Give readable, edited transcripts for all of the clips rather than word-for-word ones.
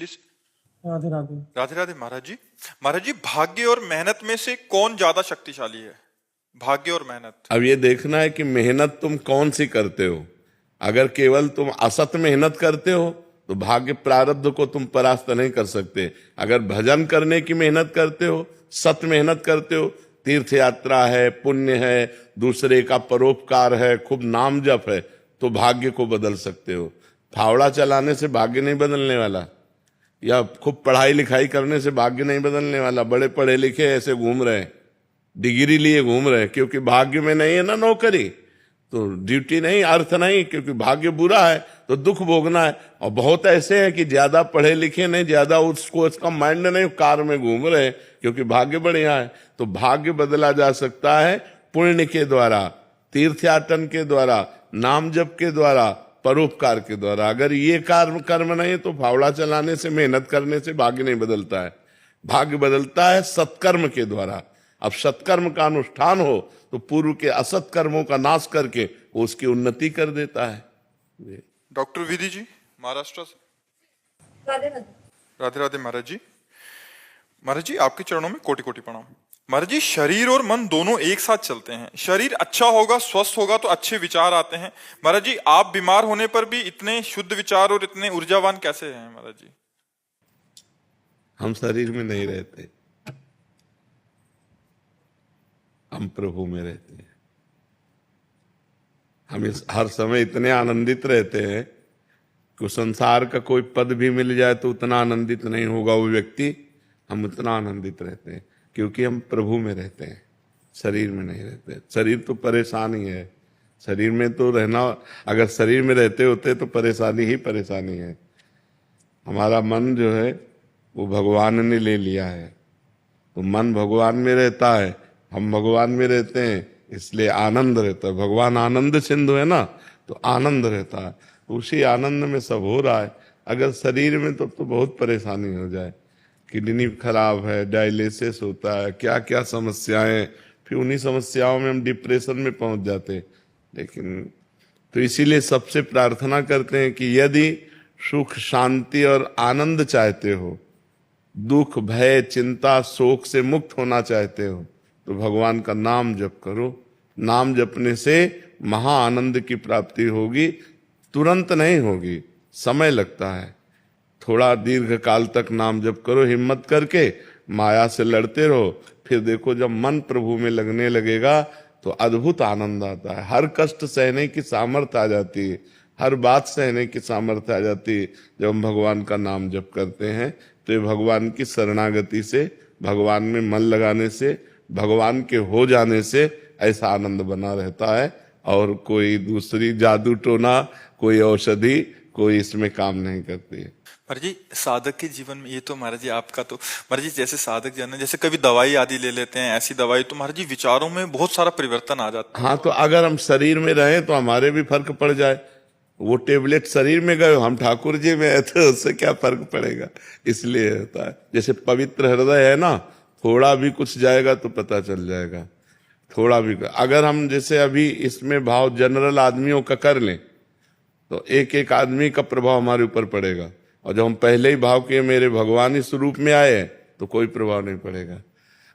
दिल्ली से। राधे राधे। राधे राधे महाराज जी। महाराज जी, भाग्य और मेहनत में से कौन ज्यादा शक्तिशाली है? भाग्य और मेहनत। अब ये देखना है कि मेहनत तुम कौन सी करते हो। अगर केवल तुम असत मेहनत करते हो तो भाग्य प्रारब्ध को तुम परास्त नहीं कर सकते। अगर भजन करने की मेहनत करते हो, सत मेहनत करते हो, तीर्थ यात्रा है, पुण्य है, दूसरे का परोपकार है, खूब नाम जप है, तो भाग्य को बदल सकते हो। फावड़ा चलाने से भाग्य नहीं बदलने वाला, या खूब पढ़ाई लिखाई करने से भाग्य नहीं बदलने वाला। बड़े पढ़े लिखे ऐसे घूम रहे हैं, डिग्री लिए घूम रहे हैं, क्योंकि भाग्य में नहीं है ना नौकरी, तो ड्यूटी नहीं, अर्थ नहीं, क्योंकि भाग्य बुरा है तो दुख भोगना है। और बहुत ऐसे हैं कि ज्यादा पढ़े लिखे नहीं, ज्यादा उसको इसका माइंड नहीं, कार में घूम रहे हैं क्योंकि भाग्य बढ़िया है। तो भाग्य बदला जा सकता है पुण्य के द्वारा, तीर्थयाटन के द्वारा, नाम जप के द्वारा, परोपकार के द्वारा। अगर ये कर्म नहीं तो फावड़ा चलाने से, मेहनत करने से भाग्य नहीं बदलता है। भाग्य बदलता है सत्कर्म के द्वारा। अब सत्कर्म का अनुष्ठान हो तो पूर्व के असत कर्मों का नाश करके वो उसकी उन्नति कर देता है। डॉक्टर विधि जी, महाराष्ट्र से। राधे राधे। राधे राधे महाराज जी। महाराज जी, आपके चरणों में कोटि कोटि प्रणाम। महाराज जी, शरीर और मन दोनों एक साथ चलते हैं। शरीर अच्छा होगा, स्वस्थ होगा तो अच्छे विचार आते हैं। महाराज जी, आप बीमार होने पर भी इतने शुद्ध विचार और इतने ऊर्जावान कैसे हैं महाराज जी? हम शरीर में नहीं रहते, हम प्रभु में रहते हैं। हम इस हर समय इतने आनंदित रहते हैं कि संसार का कोई पद भी मिल जाए तो उतना आनंदित नहीं होगा वो व्यक्ति। हम उतना आनंदित रहते हैं क्योंकि हम प्रभु में रहते हैं, शरीर में नहीं रहते। शरीर तो परेशान ही है, शरीर में तो रहना, अगर शरीर में रहते होते तो परेशानी ही परेशानी है। हमारा मन जो है वो भगवान ने ले लिया है, तो मन भगवान में रहता है, हम भगवान में रहते हैं, इसलिए आनंद रहता है। भगवान आनंद सिंधु है ना, तो आनंद रहता है। उसी आनंद में सब हो रहा है। अगर शरीर में तो बहुत परेशानी हो जाए, किडनी खराब है, डायलिसिस होता है, क्या क्या समस्याएं, फिर उन्हीं समस्याओं में हम डिप्रेशन में पहुंच जाते हैं। लेकिन तो इसीलिए सबसे प्रार्थना करते हैं कि यदि सुख, शांति और आनंद चाहते हो, दुख, भय, चिंता, शोक से मुक्त होना चाहते हो, तो भगवान का नाम जप करो। नाम जपने से महा आनंद की प्राप्ति होगी। तुरंत नहीं होगी, समय लगता है। थोड़ा दीर्घ काल तक नाम जप करो, हिम्मत करके माया से लड़ते रहो। फिर देखो जब मन प्रभु में लगने लगेगा तो अद्भुत आनंद आता है। हर कष्ट सहने की सामर्थ्य आ जाती है, हर बात सहने की सामर्थ्य आ जाती है जब हम भगवान का नाम जप करते हैं। तो ये भगवान की शरणागति से, भगवान में मन लगाने से, भगवान के हो जाने से ऐसा आनंद बना रहता है। और कोई दूसरी जादू टोना, कोई औषधि, कोई इसमें काम नहीं करती है। महाराज जी, साधक के जीवन में ये तो महाराज जी आपका तो महाराज जी, जैसे साधक जन जैसे कभी दवाई आदि ले लेते हैं, ऐसी दवाई तो महाराज जी विचारों में बहुत सारा परिवर्तन आ जाता है। हाँ, तो अगर हम शरीर में रहें तो हमारे भी फर्क पड़ जाए। वो टेबलेट शरीर में गए, हम ठाकुर जी में है, तो उससे क्या फर्क पड़ेगा। इसलिए होता है। जैसे पवित्र हृदय है ना, थोड़ा भी कुछ जाएगा तो पता चल जाएगा। थोड़ा भी, अगर हम जैसे अभी इसमें भाव जनरल आदमियों का कर लें तो एक एक आदमी का प्रभाव हमारे ऊपर पड़ेगा। और जब हम पहले ही भाव किए मेरे भगवान इस रूप में आए तो कोई प्रभाव नहीं पड़ेगा।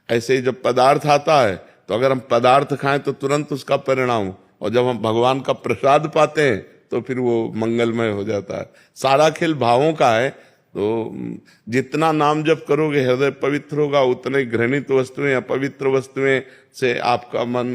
ऐसे ही जब पदार्थ आता है तो अगर हम पदार्थ खाएं तो तुरंत उसका परिणाम, और जब हम भगवान का प्रसाद पाते हैं तो फिर वो मंगलमय हो जाता है। सारा खेल भावों का है। तो जितना नाम जप करोगे, हृदय पवित्र होगा, उतने घृणित वस्तुएं, अपवित्र वस्तुएं से आपका मन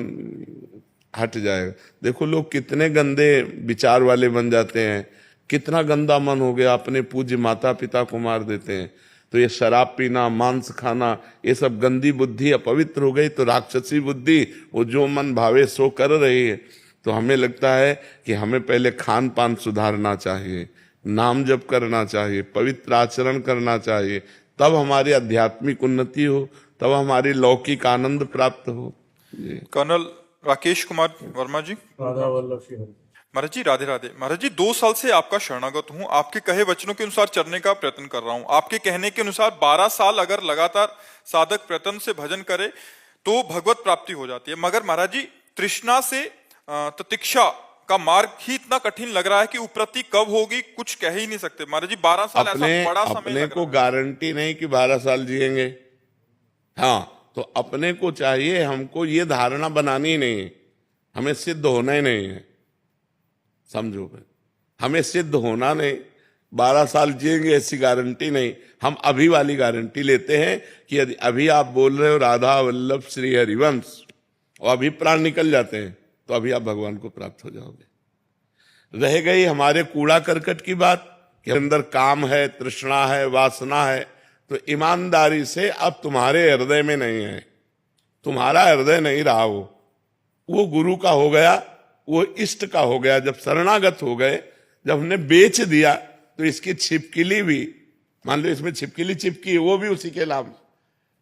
हट जाएगा। देखो लोग कितने गंदे विचार वाले बन जाते हैं, कितना गंदा मन हो गया, अपने पूज्य माता पिता को मार देते हैं। तो ये शराब पीना, मांस खाना, ये सब गंदी बुद्धि अपवित्र हो गई। तो राक्षसी बुद्धि, वो जो मन भावे सो कर रही है। तो हमें लगता है कि हमें पहले खान पान सुधारना चाहिए, नाम जप करना चाहिए, पवित्र आचरण करना चाहिए, तब हमारी आध्यात्मिक उन्नति हो, तब हमारी लौकिक आनंद प्राप्त हो। कर्नल राकेश कुमार वर्मा जी। राधा वल्लभ श्री हरि। महाराज जी, राधे राधे। महाराज जी, 2 साल से आपका शरणागत हूँ। आपके कहे वचनों के अनुसार चलने का प्रयत्न कर रहा हूँ। आपके कहने के अनुसार 12 साल अगर लगातार साधक प्रयत्न से भजन करे तो भगवत प्राप्ति हो जाती है। मगर महाराज जी, तृष्णा से, तितिक्षा का मार्ग ही इतना कठिन लग रहा है कि उपलब्धि कब होगी कुछ कह ही नहीं सकते। महाराज जी 12 साल ऐसा बड़ा समय अपने लग को रहा है। गारंटी नहीं कि 12 साल जिएंगे। हाँ, तो अपने को चाहिए, हमको ये धारणा बनानी नहीं है, हमें सिद्ध होना ही नहीं है। समझो, हमें सिद्ध होना नहीं, 12 साल जिएंगे ऐसी गारंटी नहीं। हम अभी वाली गारंटी लेते हैं कि यदि अभी आप बोल रहे हो राधा वल्लभ श्री हरिवंश और अभी प्राण निकल जाते हैं तो अभी आप भगवान को प्राप्त हो जाओगे। रह गई हमारे कूड़ा करकट की बात कि अंदर काम है, तृष्णा है, वासना है, तो ईमानदारी से अब तुम्हारे हृदय में नहीं है, तुम्हारा हृदय नहीं रहा, वो गुरु का हो गया, वो इष्ट का हो गया। जब शरणागत हो गए, जब हमने बेच दिया तो इसकी छिपकली भी, मान लो इसमें छिपकली चिपकी है, वो भी उसी के नाम,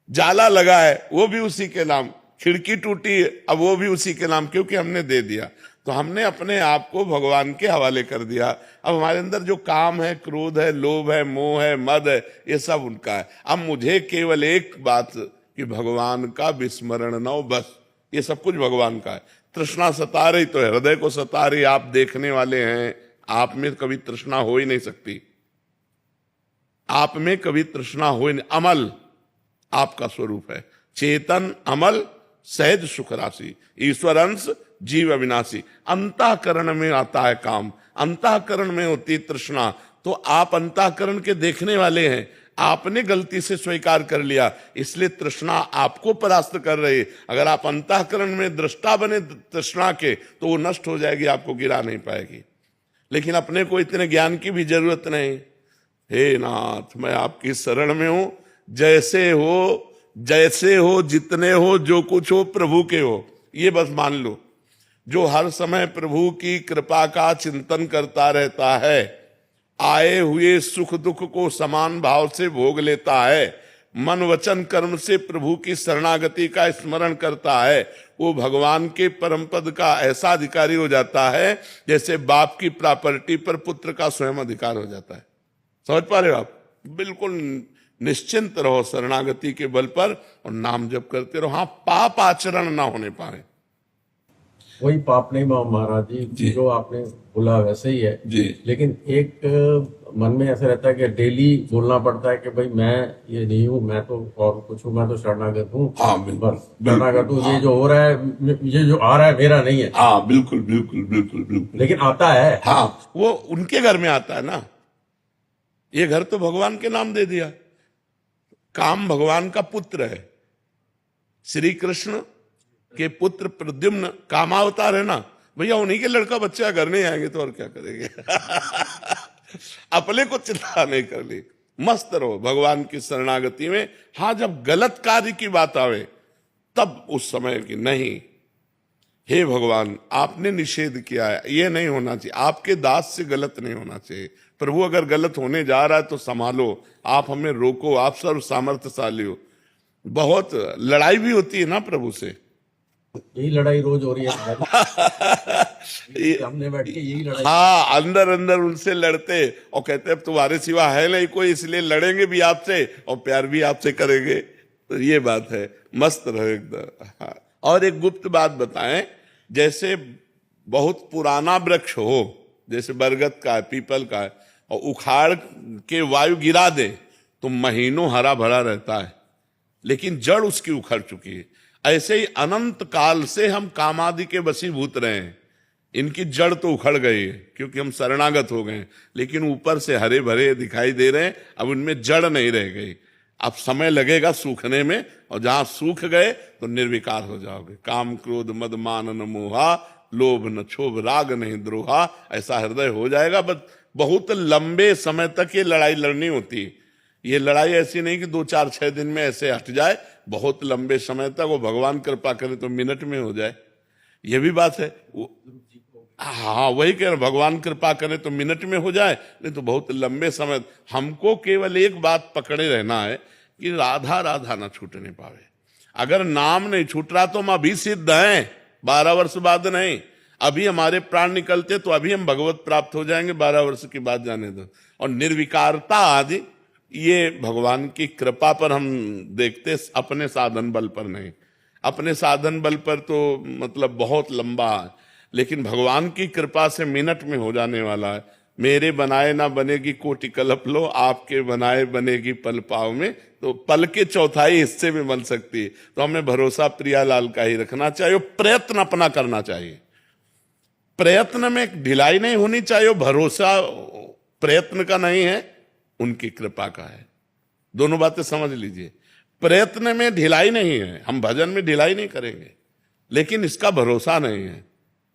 जाला लगा है वो भी उसी के नाम, खिड़की टूटी है अब वो भी उसी के नाम, क्योंकि हमने दे दिया। तो हमने अपने आप को भगवान के हवाले कर दिया। अब हमारे अंदर जो काम है, क्रोध है, लोभ है, मोह है, मद है, ये सब उनका है। अब मुझे केवल एक बात कि भगवान का विस्मरण न हो, बस, ये सब कुछ भगवान का है। तृष्णा सता रही तो हृदय को सता रही, आप देखने वाले हैं, आप में कभी तृष्णा हो ही नहीं सकती, आप में कभी तृष्णा हो ही नहीं। अमल आपका स्वरूप है, चेतन अमल सहज सुख राशि, ईश्वर अंश जीव अविनाशी। अंतःकरण में आता है काम, अंतःकरण में होती तृष्णा, तो आप अंतःकरण के देखने वाले हैं, आपने गलती से स्वीकार कर लिया, इसलिए तृष्णा आपको परास्त कर रही है। अगर आप अंतःकरण में दृष्टा बने तृष्णा के तो वो नष्ट हो जाएगी, आपको गिरा नहीं पाएगी। लेकिन अपने को इतने ज्ञान की भी जरूरत नहीं। हे नाथ, मैं आपकी शरण में हूं, जैसे हो, जितने हो, जो कुछ हो प्रभु के हो, ये बस मान लो। जो हर समय प्रभु की कृपा का चिंतन करता रहता है, आए हुए सुख दुख को समान भाव से भोग लेता है, मन वचन कर्म से प्रभु की शरणागति का स्मरण करता है, वो भगवान के परम पद का ऐसा अधिकारी हो जाता है जैसे बाप की प्रॉपर्टी पर पुत्र का स्वयं अधिकार हो जाता है। समझ पा रहे हो आप? बिल्कुल निश्चिंत रहो शरणागति के बल पर और नाम जप करते रहो। हाँ, पाप आचरण ना होने पाए। वही पाप नहीं महाराज जी, जो आपने बोला वैसे ही है जी। लेकिन एक मन में ऐसा रहता है कि डेली बोलना पड़ता है कि भाई मैं ये नहीं हूँ, मैं तो और कुछ हूँ, मैं तो शरणागत हूँ। हाँ, बिल्कुल, बस शरणागत हूँ। ये जो हो रहा है, ये जो आ रहा है मेरा नहीं है। हाँ, बिल्कुल बिल्कुल बिल्कुल बिल्कुल। लेकिन आता है। हाँ, वो उनके घर में आता है ना, ये घर तो भगवान के नाम दे दिया। काम भगवान का पुत्र है, श्री कृष्ण के पुत्र प्रद्युम्न कामावतार है ना भैया, उन्हीं के लड़का बच्चा घर नहीं आएंगे तो और क्या करेंगे। अपने को चिंता नहीं कर ली, मस्त रहो भगवान की शरणागति में। हाँ, जब गलत कार्य की बात आवे तब उस समय की नहीं, हे भगवान आपने निषेध किया है, ये नहीं होना चाहिए, आपके दास से गलत नहीं होना चाहिए। प्रभु अगर गलत होने जा रहा है तो संभालो, आप हमें रोको, आप सर्व सामर्थ्यशाली हो। बहुत लड़ाई भी होती है ना प्रभु से, यही लड़ाई रोज हो रही है। हमने बैठ के यही लड़ाई। हाँ, अंदर अंदर उनसे लड़ते और कहते अब तुम्हारे सिवा है नहीं कोई, इसलिए लड़ेंगे भी आपसे और प्यार भी आपसे करेंगे। तो ये बात है, मस्त रहे एकदम। हाँ। और एक गुप्त बात बताएं, जैसे बहुत पुराना वृक्ष हो, जैसे बरगद का है, पीपल का है, और उखाड़ के वायु गिरा दे तो महीनों हरा भरा रहता है, लेकिन जड़ उसकी उखड़ चुकी है। ऐसे ही अनंत काल से हम कामादि के वशीभूत रहे हैं, इनकी जड़ तो उखड़ गई है क्योंकि हम शरणागत हो गए, लेकिन ऊपर से हरे भरे दिखाई दे रहे हैं, अब उनमें जड़ नहीं रह गई। अब समय लगेगा सूखने में, और जहां सूख गए तो निर्विकार हो जाओगे। काम क्रोध मद मान न मोहा, लोभ न क्षोभ राग नहीं द्रोहा, ऐसा हृदय हो जाएगा। बस बहुत लंबे समय तक ये लड़ाई लड़नी होती है। ये लड़ाई ऐसी नहीं कि 2-4-6 दिन में ऐसे हट जाए, बहुत लंबे समय तक। वो भगवान कृपा करे तो मिनट में हो जाए, ये भी बात है। हाँ, वही कह रहे, भगवान कृपा करे तो मिनट में हो जाए, नहीं तो बहुत लंबे समय। हमको केवल एक बात पकड़े रहना है कि राधा राधा ना छूटने पावे। अगर नाम नहीं छूट रहा तो हम अभी सिद्ध हैं, 12 वर्ष बाद नहीं। अभी हमारे प्राण निकलते तो अभी हम भगवत प्राप्त हो जाएंगे, 12 वर्ष की बात जाने दो। और निर्विकारता आदि ये भगवान की कृपा पर हम देखते, अपने साधन बल पर नहीं। अपने साधन बल पर तो मतलब बहुत लंबा लेकिन भगवान की कृपा से मिनट में हो जाने वाला है। मेरे बनाए ना बनेगी कोटि कल्प लो, आपके बनाए बनेगी पल पाव में। तो पल के चौथाई हिस्से में बन सकती है। तो हमें भरोसा प्रियालाल का ही रखना चाहिए, प्रयत्न अपना करना चाहिए। प्रयत्न में ढिलाई नहीं होनी चाहिए। भरोसा प्रयत्न का नहीं है, उनकी कृपा का है। दोनों बातें समझ लीजिए। प्रयत्न में ढिलाई नहीं है, हम भजन में ढिलाई नहीं करेंगे, लेकिन इसका भरोसा नहीं है।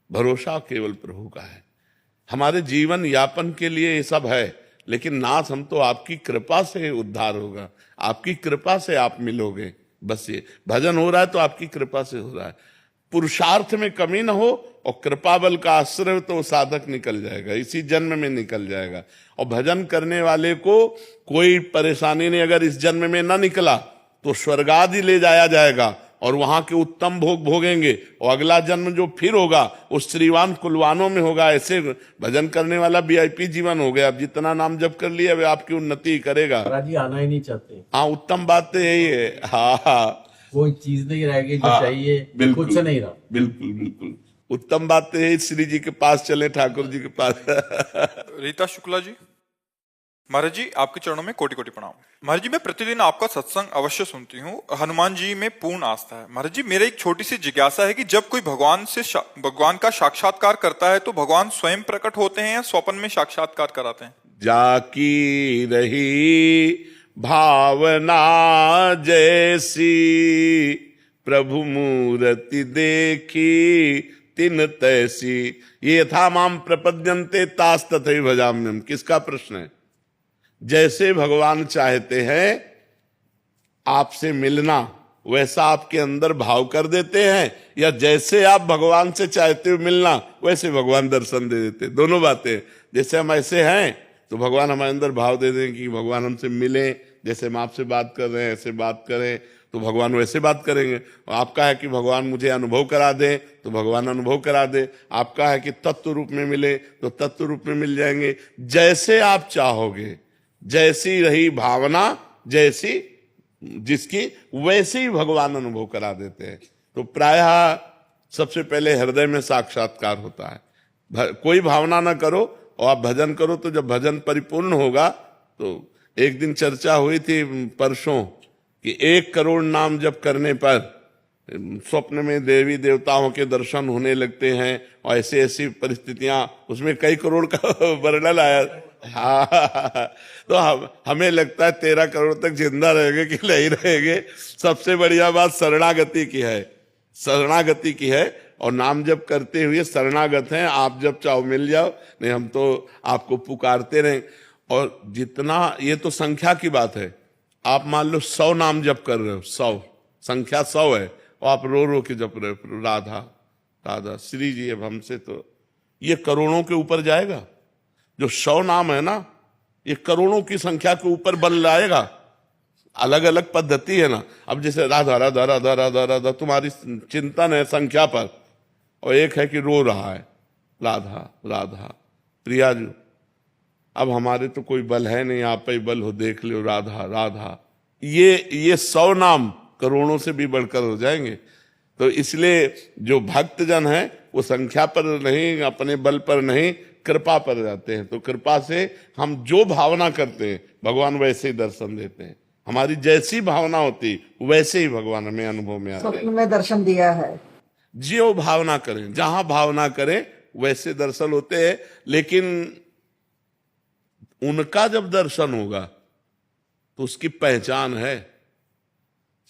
भरोसा केवल प्रभु का है। हमारे जीवन यापन के लिए ये सब है, लेकिन नाथ हम तो आपकी कृपा से उद्धार होगा, आपकी कृपा से आप मिलोगे। बस ये भजन हो रहा है तो आपकी कृपा से हो रहा है। पुरुषार्थ में कमी ना हो और कृपा बल का आश्रय तो साधक निकल जाएगा, इसी जन्म में निकल जाएगा। और भजन करने वाले को कोई परेशानी नहीं, अगर इस जन्म में ना निकला तो स्वर्ग आदि ले जाया जाएगा और वहां के उत्तम भोग भोगेंगे, और अगला जन्म जो फिर होगा वो श्रीवान कुलवानों में होगा। ऐसे भजन करने वाला वीआईपी जीवन हो गया। अब जितना नाम जप कर लिया वे आपकी उन्नति करेगा। महाराज जी आना ही नहीं चाहते। हाँ, उत्तम बात तो यही है। हाँ, कोई चीज नहीं रहेगी जो हाँ, चाहिए, बिल्कुल, कुछ नहीं रहा। बिल्कुल बिल्कुल उत्तम बात तो है। श्री जी के पास चले, ठाकुर जी के पास। रीता शुक्ला जी, महाराज जी आपके चरणों में कोटि कोटि प्रणाम। महाराज जी मैं प्रतिदिन आपका सत्संग अवश्य सुनती हूँ, हनुमान जी में पूर्ण आस्था है। महाराज जी मेरा एक छोटी सी जिज्ञासा है कि जब कोई भगवान का साक्षात्कार करता है तो भगवान स्वयं प्रकट होते हैं या स्वप्न में साक्षात्कार कराते हैं? जाकी रही भावना जैसी, प्रभु मूर्ति देखी तिन तैसी। ये था माम प्रपद्यन्ते तास तथैव भजाम्यहम्। किसका प्रश्न है? जैसे भगवान चाहते हैं आपसे मिलना, वैसा आपके अंदर भाव कर देते हैं, या जैसे आप भगवान से चाहते हो मिलना वैसे भगवान दर्शन दे देते? दोनों बातें। जैसे हम ऐसे हैं तो भगवान हमारे अंदर भाव दे दें कि भगवान हमसे मिले, जैसे हम आपसे बात कर रहे हैं ऐसे बात करें तो भगवान वैसे बात करेंगे। और आपका है कि भगवान मुझे अनुभव करा दे तो भगवान अनुभव करा दे। आपका है कि तत्व रूप में मिले तो तत्व रूप में मिल जाएंगे। जैसे आप चाहोगे, जैसी रही भावना जैसी जिसकी, वैसे ही भगवान अनुभव करा देते हैं। तो प्रायः सबसे पहले हृदय में साक्षात्कार होता है। कोई भावना ना करो और आप भजन करो, तो जब भजन परिपूर्ण होगा तो एक दिन चर्चा हुई थी परसों कि 1 करोड़ नाम जप करने पर स्वप्न में देवी देवताओं के दर्शन होने लगते हैं, और ऐसी ऐसी परिस्थितियां, उसमें कई करोड़ का वर्णन आया। हाँ, तो हमें लगता है 13 करोड़ तक जिंदा रहेंगे कि नहीं रहेंगे। सबसे बढ़िया बात शरणागति की है, शरणागति की है। और नाम जप करते हुए शरणागत हैं, आप जब चाहो मिल जाओ, नहीं हम तो आपको पुकारते रहें। और जितना, ये तो संख्या की बात है। आप मान लो 100 नाम जप कर रहे हो, 100 संख्या 100 है, और आप रो रो के जप रहे हो राधा राधा श्री जी। अब हमसे तो ये करोड़ों के ऊपर जाएगा। जो 100 नाम है ना, ये करोड़ों की संख्या के ऊपर बन लाएगा। अलग अलग पद्धति है ना। अब जैसे राधा राधा राधा राधा राधा तुम्हारी चिंतन है संख्या पर, और एक है कि रो रहा है राधा राधा प्रियाजू। अब हमारे तो कोई बल है नहीं, आप ही बल हो, देख लो राधा राधा। ये 100 नाम करोड़ों से भी बढ़कर हो जाएंगे। तो इसलिए जो भक्तजन है वो संख्या पर नहीं, अपने बल पर नहीं, कृपा पर जाते हैं। तो कृपा से हम जो भावना करते हैं भगवान वैसे ही दर्शन देते हैं। हमारी जैसी भावना होती वैसे ही भगवान हमें अनुभव में आते हैं। स्वप्न में दर्शन दिया है। जो भावना करें, जहां भावना करें वैसे दर्शन होते हैं। लेकिन उनका जब दर्शन होगा तो उसकी पहचान है।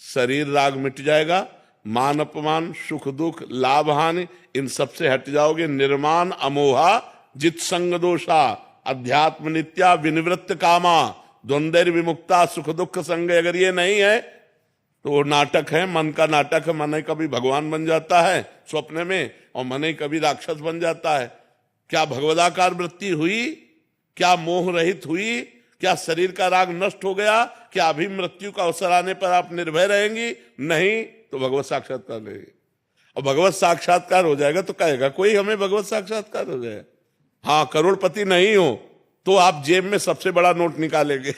शरीर राग मिट जाएगा, मान अपमान सुख दुख लाभ हानि इन सबसे हट जाओगे। निर्माण अमोहा जित संग दोषा अध्यात्म नित्या विनिवृत्त कामा द्वंद्व विमुक्ता सुख दुख संग। अगर ये नहीं है तो वो नाटक है, मन का नाटक है। मन ही कभी भगवान बन जाता है स्वप्न में, और मन ही कभी राक्षस बन जाता है। क्या भगवदाकार वृत्ति हुई? क्या मोह रहित हुई? क्या शरीर का राग नष्ट हो गया? क्या अभी मृत्यु का अवसर आने पर आप निर्भय रहेंगी? नहीं, तो भगवत साक्षात्कार नहीं। और भगवत साक्षात्कार हो जाएगा तो कहेगा कोई हमें भगवत साक्षात्कार हो जाए। हाँ, करोड़पति नहीं हो तो आप जेब में सबसे बड़ा नोट निकालेंगे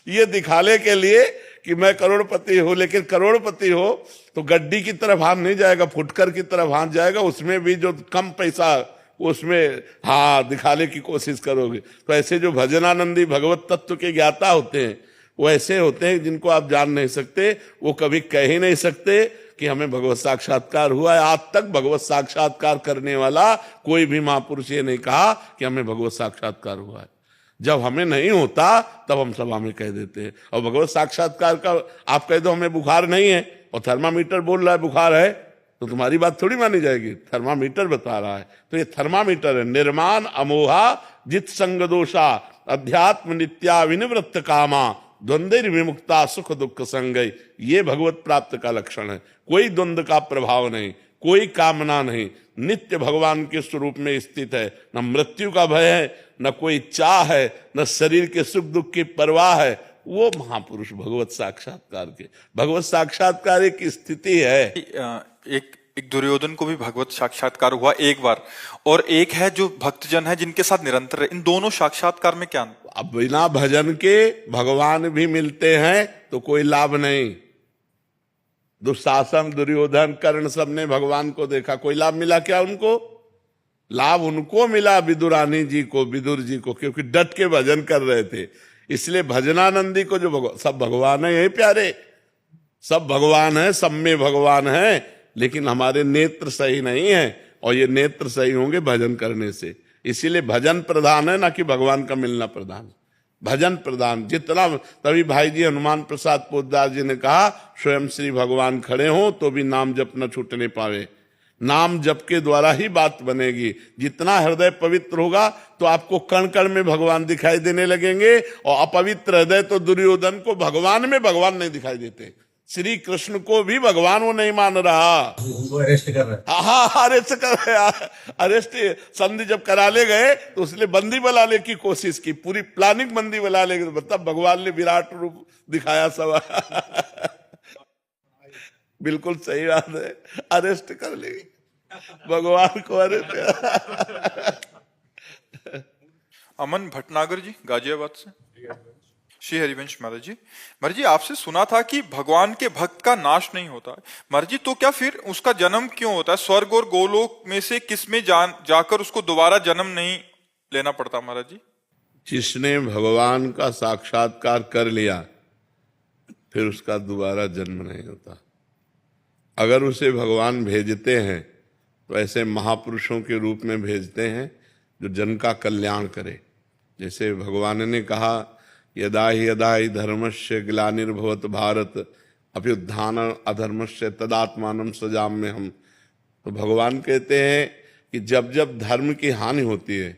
ये दिखाने के लिए कि मैं करोड़पति हूं। लेकिन करोड़पति हो तो गड्डी की तरफ हाथ नहीं जाएगा, फुटकर की तरफ हाथ जाएगा। उसमें भी जो कम पैसा उसमें हाँ दिखाने की कोशिश करोगे। तो ऐसे जो भजनानंदी भगवत तत्व के ज्ञाता होते हैं वो ऐसे होते हैं जिनको आप जान नहीं सकते, वो कभी कह ही नहीं सकते कि हमें भगवत साक्षात्कार हुआ है। आज तक भगवत साक्षात्कार करने वाला कोई भी महापुरुष ये नहीं कहा कि हमें भगवत साक्षात्कार हुआ है। जब हमें नहीं होता तब हम सभा में कह देते हैं। और भगवत साक्षात्कार का आप कह दो हमें बुखार नहीं है और थर्मामीटर बोल रहा है बुखार है, तो तुम्हारी बात थोड़ी मानी जाएगी। थर्मामीटर बता रहा है तो ये थर्मामीटर है। निर्माण अमोहा जित संग दोषा अध्यात्म नित्या विनिवृत्त कामा द्वंद्व विमुक्ता सुख दुख संगय, ये भगवत प्राप्त का लक्षण है। कोई द्वंद्व का प्रभाव नहीं, कोई कामना नहीं, नित्य भगवान के स्वरूप में स्थित है। न मृत्यु का भय है, न कोई चाह है, न शरीर के सुख दुख की परवाह है। वो महापुरुष भगवत साक्षात्कार के, भगवत साक्षात्कार एक स्थिति है। एक दुर्योधन को भी भगवत साक्षात्कार हुआ एक बार, और एक है जो भक्तजन है जिनके साथ निरंतर है। इन दोनों साक्षात्कार में क्या? अब बिना भजन के भगवान भी मिलते हैं तो कोई लाभ नहीं। दुशासन दुर्योधन कर्ण सबने भगवान को देखा, कोई लाभ मिला क्या उनको? लाभ उनको मिला विदुरानी जी को, विदुर जी को, क्योंकि डट के भजन कर रहे थे। इसलिए भजनानंदी को जो सब भगवान है, यही प्यारे सब भगवान है, सब में भगवान है, लेकिन हमारे नेत्र सही नहीं है। और ये नेत्र सही होंगे भजन करने से। इसीलिए भजन प्रधान है, ना कि भगवान का मिलना प्रधान। भजन प्रधान जितना, तभी भाई जी हनुमान प्रसाद पोद्दार जी ने कहा स्वयं श्री भगवान खड़े हो तो भी नाम जप न छूटने पावे। नाम जप के द्वारा ही बात बनेगी। जितना हृदय पवित्र होगा तो आपको कण कण में भगवान दिखाई देने लगेंगे, और अपवित्र हृदय तो दुर्योधन को भगवान में भगवान नहीं दिखाई देते। श्री कृष्ण को भी भगवान वो नहीं मान रहा, उनको अरेस्ट कर रहे हैं। हाँ अरेस्ट कर रहे। अरेस्ट संधि जब करा ले गए तो उसने बंदी बनाने की कोशिश की, पूरी प्लानिंग बंदी बना ले, मतलब भगवान ने विराट रूप दिखाया सब। बिल्कुल सही बात है, अरेस्ट कर ले भगवान को, अरेस्ट। अमन भटनागर जी गाजियाबाद से। श्री हरिवंश महाराज जी, महाराज जी आपसे सुना था कि भगवान के भक्त का नाश नहीं होता है। महाराज जी तो क्या फिर उसका जन्म क्यों होता है? स्वर्ग और गोलोक में से किस में जाकर उसको दोबारा जन्म नहीं लेना पड़ता महाराज जी? जिसने भगवान का साक्षात्कार कर लिया फिर उसका दोबारा जन्म नहीं होता। अगर उसे भगवान भेजते हैं तो ऐसे महापुरुषों के रूप में भेजते हैं जो जन का कल्याण करे। जैसे भगवान ने कहा यदा ही धर्मस्य ग्लानिर्भवत भारत अभ्युत्थान अधर्मस्य तदात्मानं सृजाम्यहम्। तो भगवान कहते हैं कि जब जब धर्म की हानि होती है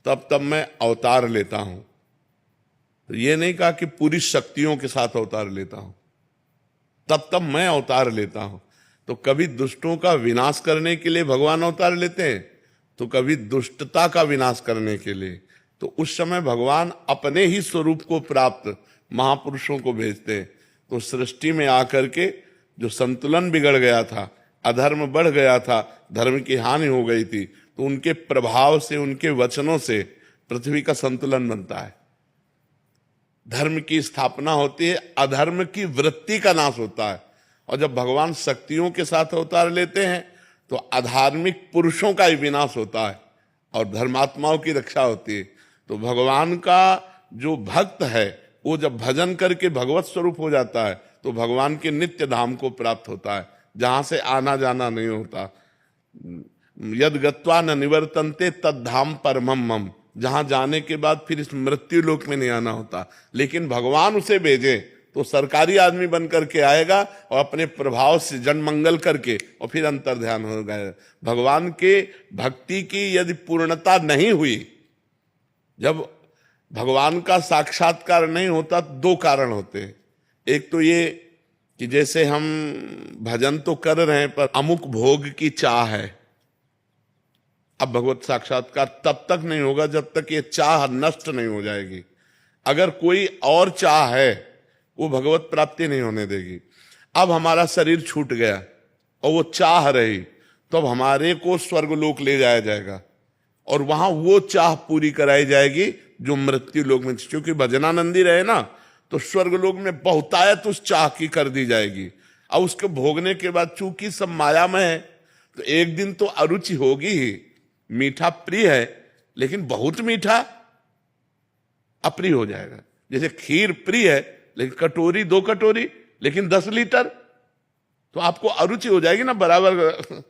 तब तब मैं अवतार लेता हूं। तो ये नहीं कहा कि पूरी शक्तियों के साथ अवतार लेता हूं, तब तब मैं अवतार लेता हूं। तो कभी दुष्टों का विनाश करने के लिए भगवान अवतार लेते हैं, तो कभी दुष्टता का विनाश करने के लिए। तो उस समय भगवान अपने ही स्वरूप को प्राप्त महापुरुषों को भेजते हैं। तो सृष्टि में आकर के जो संतुलन बिगड़ गया था, अधर्म बढ़ गया था, धर्म की हानि हो गई थी, तो उनके प्रभाव से, उनके वचनों से पृथ्वी का संतुलन बनता है। धर्म की स्थापना होती है, अधर्म की वृत्ति का नाश होता है। और जब भगवान शक्तियों के साथ अवतार लेते हैं तो अधार्मिक पुरुषों का ही विनाश होता है और धर्मात्माओं की रक्षा होती है। तो भगवान का जो भक्त है वो जब भजन करके भगवत स्वरूप हो जाता है तो भगवान के नित्य धाम को प्राप्त होता है, जहां से आना जाना नहीं होता। यद गत्वा न निवर्तन्ते तद धाम परमम मम, जहां जाने के बाद फिर इस मृत्यु लोक में नहीं आना होता। लेकिन भगवान उसे भेजे तो सरकारी आदमी बन करके आएगा और अपने प्रभाव से जनमंगल करके और फिर अंतर ध्यान हो गया। भगवान के भक्ति की यदि पूर्णता नहीं हुई, जब भगवान का साक्षात्कार नहीं होता, दो कारण होते हैं। एक तो ये कि जैसे हम भजन तो कर रहे हैं पर अमुक भोग की चाह है। अब भगवत साक्षात्कार तब तक नहीं होगा जब तक ये चाह नष्ट नहीं हो जाएगी। अगर कोई और चाह है वो भगवत प्राप्ति नहीं होने देगी। अब हमारा शरीर छूट गया और वो चाह रही, तो अब हमारे को स्वर्गलोक ले जाया जाएगा और वहां वो चाह पूरी कराई जाएगी जो मृत्यु लोक में। क्योंकि भजनानंदी रहे ना, तो स्वर्गलोक में बहुतायत उस चाह की कर दी जाएगी। अब उसको भोगने के बाद चूंकि सब मायामय है, तो एक दिन तो अरुचि होगी ही। मीठा प्रिय है, लेकिन बहुत मीठा अप्रिय हो जाएगा। जैसे खीर प्रिय है, लेकिन कटोरी 2 कटोरी, लेकिन 10 लीटर, तो आपको अरुचि हो जाएगी ना बराबर।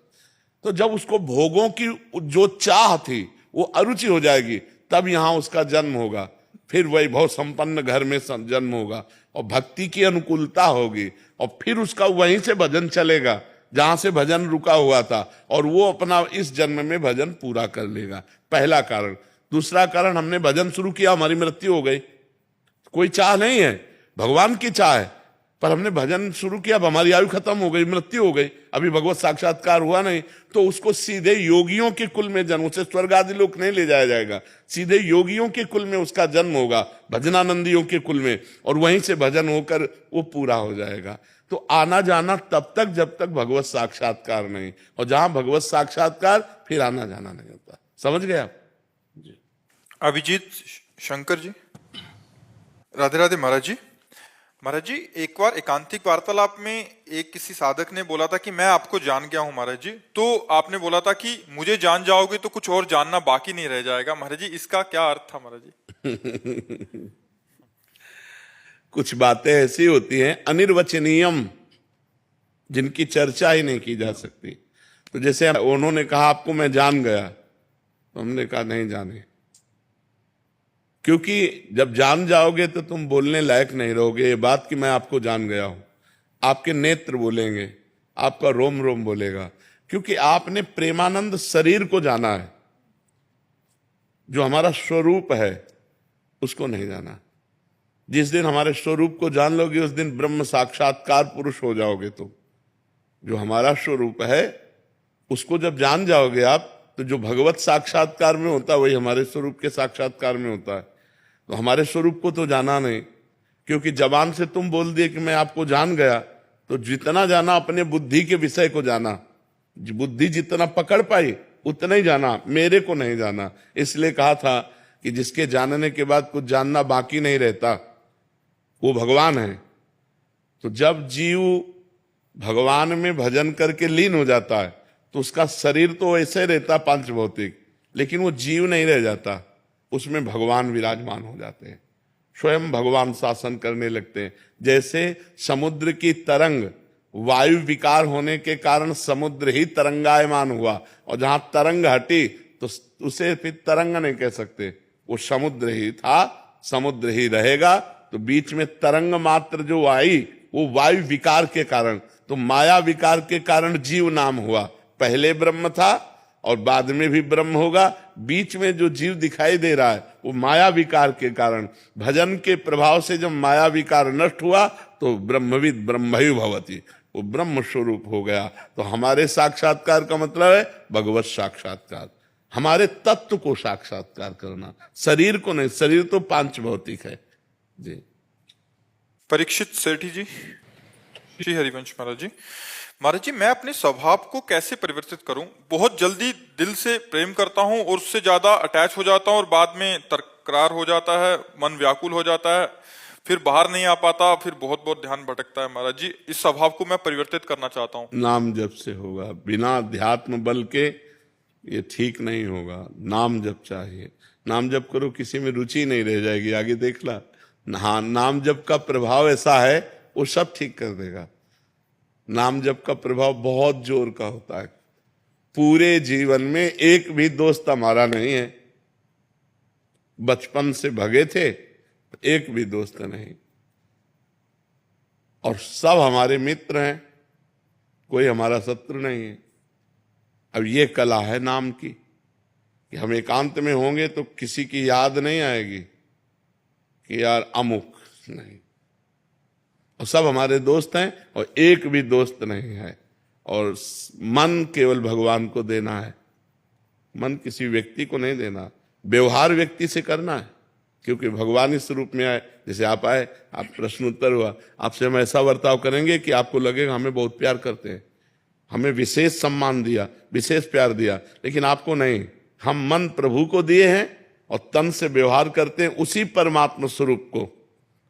तो जब उसको भोगों की जो चाह थी वो अरुचि हो जाएगी, तब यहां उसका जन्म होगा। फिर वैभव संपन्न घर में जन्म होगा और भक्ति की अनुकूलता होगी, और फिर उसका वहीं से भजन चलेगा जहां से भजन रुका हुआ था, और वो अपना इस जन्म में भजन पूरा कर लेगा। पहला कारण। दूसरा कारण, हमने भजन शुरू किया, हमारी मृत्यु हो गई। कोई चाह नहीं है, भगवान की चाह है, पर हमने भजन शुरू किया, अब हमारी आयु खत्म हो गई, मृत्यु हो गई, अभी भगवत साक्षात्कार हुआ नहीं, तो उसको सीधे योगियों के कुल में जन्म, उसे स्वर्ग आदि लोक नहीं ले जाया जाएगा, सीधे योगियों के कुल में उसका जन्म होगा, भजनानंदियों के कुल में, और वहीं से भजन होकर वो पूरा हो जाएगा। तो आना जाना तब तक जब तक भगवत साक्षात्कार नहीं, और जहां भगवत साक्षात्कार, फिर आना जाना नहीं होता। समझ गए आप? अभिजीत शंकर जी, राधे राधे महाराज जी। महाराज जी, एक बार एकांतिक वार्तालाप में एक किसी साधक ने बोला था कि मैं आपको जान गया हूं महाराज जी, तो आपने बोला था कि मुझे जान जाओगे तो कुछ और जानना बाकी नहीं रह जाएगा। महाराज जी, इसका क्या अर्थ था महाराज जी? कुछ बातें ऐसी होती हैं अनिर्वचनीयम, जिनकी चर्चा ही नहीं की जा सकती। तो जैसे उन्होंने कहा आपको मैं जान गया, तो हमने कहा नहीं जाने, क्योंकि जब जान जाओगे तो तुम बोलने लायक नहीं रहोगे। ये बात कि मैं आपको जान गया हूं, आपके नेत्र बोलेंगे, आपका रोम रोम बोलेगा, क्योंकि आपने प्रेमानंद शरीर को जाना है, जो हमारा स्वरूप है उसको नहीं जाना। जिस दिन हमारे स्वरूप को जान लोगे, उस दिन ब्रह्म साक्षात्कार पुरुष हो जाओगे। तुम जो हमारा स्वरूप है उसको जब जान जाओगे आप, तो जो भगवत साक्षात्कार में होता है वही हमारे स्वरूप के साक्षात्कार में होता है। तो हमारे स्वरूप को तो जाना नहीं, क्योंकि जबान से तुम बोल दिए कि मैं आपको जान गया, तो जितना जाना अपने बुद्धि के विषय को जाना, बुद्धि जितना पकड़ पाई उतना ही जाना, मेरे को नहीं जाना। इसलिए कहा था कि जिसके जानने के बाद कुछ जानना बाकी नहीं रहता, वो भगवान है। तो जब जीव भगवान में भजन करके लीन हो जाता है, तो उसका शरीर तो ऐसे रहता पांच भौतिक, लेकिन वो जीव नहीं रह जाता, उसमें भगवान विराजमान हो जाते हैं, स्वयं भगवान शासन करने लगते हैं। जैसे समुद्र की तरंग, वायु विकार होने के कारण समुद्र ही तरंगायमान हुआ, और जहां तरंग हटी तो उसे फिर तरंग नहीं कह सकते, वो समुद्र ही था, समुद्र ही रहेगा। तो बीच में तरंग मात्र जो आई वो वायु विकार के कारण, तो माया विकार के कारण जीव नाम हुआ। पहले ब्रह्म था और बाद में भी ब्रह्म होगा, बीच में जो जीव दिखाई दे रहा है वो माया विकार के कारण, भजन के प्रभाव से जब माया विकार नष्ट हुआ तो ब्रह्मविद ब्रह्मयु भवति, वो ब्रह्म स्वरूप हो गया। तो हमारे साक्षात्कार का मतलब है भगवत साक्षात्कार, हमारे तत्व को साक्षात्कार करना, शरीर को नहीं। शरीर तो पांच भौतिक है जी। परीक्षित सेठी जी, श्री हरिवंश महाराज जी। महाराज जी, मैं अपने स्वभाव को कैसे परिवर्तित करूं? बहुत जल्दी दिल से प्रेम करता हूं और उससे ज्यादा अटैच हो जाता हूं, और बाद में तकरार हो जाता है, मन व्याकुल हो जाता है, फिर बाहर नहीं आ पाता, फिर बहुत बहुत ध्यान भटकता है। महाराज जी, इस स्वभाव को मैं परिवर्तित करना चाहता हूं। नाम जप से होगा, बिना अध्यात्म बल के ये ठीक नहीं होगा। नाम जप चाहिए, नाम जप करो, किसी में रुचि नहीं रह जाएगी। आगे देख ला, हाँ, नाम जप का प्रभाव ऐसा है वो सब ठीक कर देगा। नाम जप का प्रभाव बहुत जोर का होता है। पूरे जीवन में एक भी दोस्त हमारा नहीं है, बचपन से भगे थे, एक भी दोस्त नहीं, और सब हमारे मित्र हैं, कोई हमारा शत्रु नहीं है। अब ये कला है नाम की कि हम एकांत में होंगे तो किसी की याद नहीं आएगी कि यार अमुक, नहीं, और सब हमारे दोस्त हैं, और एक भी दोस्त नहीं है। और मन केवल भगवान को देना है, मन किसी व्यक्ति को नहीं देना। व्यवहार व्यक्ति से करना है, क्योंकि भगवान इस रूप में आए। जैसे आप आए, आप प्रश्न उत्तर हुआ, आपसे हम ऐसा बर्ताव करेंगे कि आपको लगेगा हमें बहुत प्यार करते हैं, हमें विशेष सम्मान दिया, विशेष प्यार दिया, लेकिन आपको नहीं। हम मन प्रभु को दिए हैं और तन से व्यवहार करते हैं उसी परमात्मा स्वरूप को।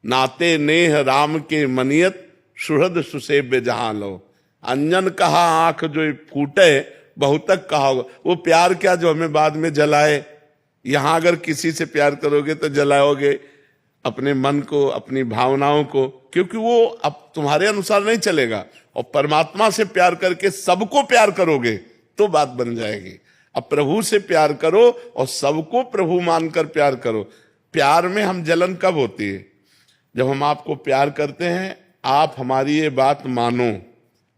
नाते नेह राम के मनियत, सुहृद सुसेव्य जहां लो। अंजन कहा आंख जो फूटे, बहुतक कहा होगा। वो प्यार क्या जो हमें बाद में जलाए। यहां अगर किसी से प्यार करोगे तो जलाओगे अपने मन को, अपनी भावनाओं को, क्योंकि वो अब तुम्हारे अनुसार नहीं चलेगा। और परमात्मा से प्यार करके सबको प्यार करोगे तो बात बन जाएगी। अब प्रभु से प्यार करो और सबको प्रभु मानकर प्यार करो। प्यार में हम जलन कब होती है? जब हम आपको प्यार करते हैं, आप हमारी ये बात मानो,